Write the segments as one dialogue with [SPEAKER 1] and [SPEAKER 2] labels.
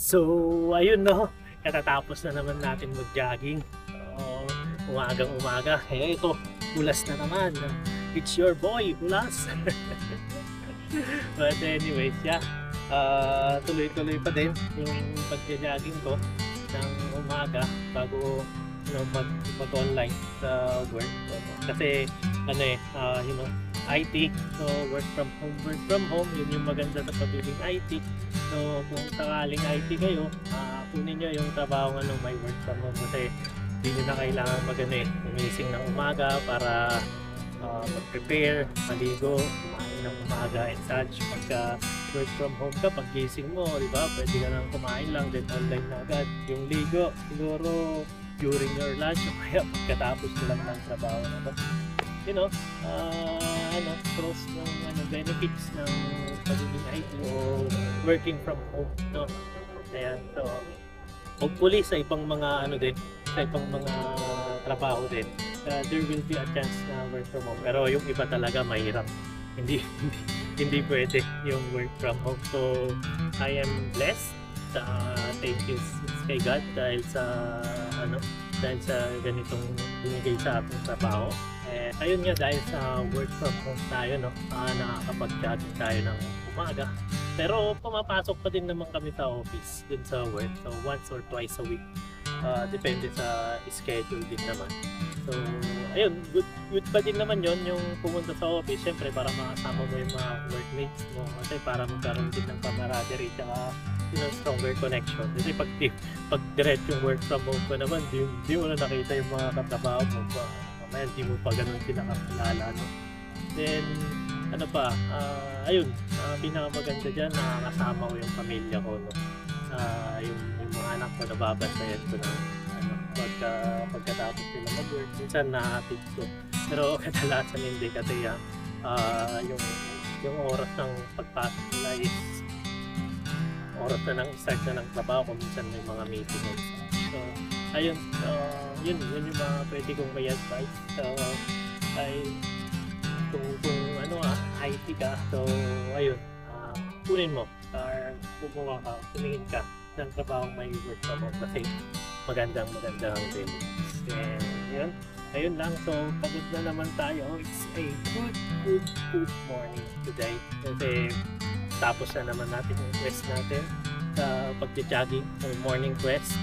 [SPEAKER 1] So, ayun no, katatapos na naman natin mag-jogging. So, umagang umaga. Kaya ito, ulas na naman. It's your boy, Ulas. But anyways, yeah. Tuloy-tuloy pa din yung pag-jogging ko ng umaga bago mag-online sa work. Kasi ano IT. So work from home, yun yung maganda sa pagiging IT. So kung sakaling IT kayo, kunin nyo yung trabaho may work from home kasi hindi nyo na kailangan gumising ng umaga para mag-prepare, maligo, kumain ng umaga and such. Pagka work from home ka, pag gising mo, di ba, pwede ka nang kumain lang, then online na agad. Yung ligo, siguro during your lunch, o kaya pagkatapos mo lang ng trabaho na to. You know, pros ng benefits ng pagiging IT o working from home, no? Ayan, so hopefully sa ibang mga sa ibang mga trabaho din, there will be a chance na work from home. Pero yung iba talaga mahirap. Hindi hindi pwede yung work from home. So I am blessed. Thank you kay God dahil sa ganitong binigay sa ating trabaho. Ayun nga, dahil sa work from home tayo, nakakapag-jogging tayo ng umaga. Pero pumapasok pa din naman kami sa office din sa work. So once or twice a week. Depende sa schedule din naman. So ayun, good pa din naman yon yung pumunta sa office. Siyempre para makasama mo yung mga workmates mo. Kasi para magkaroon din ng camaraderie tsaka stronger connection. Kasi pag direct yung work from home ko naman, di mo na nakita yung mga katrabaho mo. Mamaya di mo pa ganun pinakakilala, no? Then, ayun, pinakamaganda dyan, nakakasama ko yung pamilya ko, no? Yung mga anak ko, nababantayan ko ng pagkatapos nila mag-work. Minsan nahatid ko. Pero kadalasan hindi kasi yung oras ng pagpasok nila is oras na start na ng trabaho ko. Minsan may mga meeting and so ayun, yun yung mga pwede kong may advice. So ay kung IT ka, so ayun, kunin mo or kumuha ka, tumingin ka ng trabaho may work from home kasi magandang benefits. And yun, ayun lang. So pagod na naman tayo. It's a good morning today kasi tapos na naman natin yung quest natin sa pag-jogging or morning quest.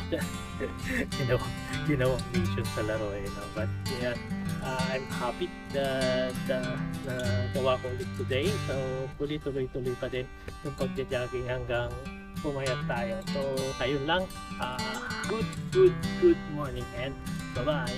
[SPEAKER 1] Ginawang mission sa laro no? But yeah, I'm happy that nagawa ko ulit today. So tuloy-tuloy pa din yung pag-jogging hanggang pumayat tayo. So ayun lang, good morning and bye-bye.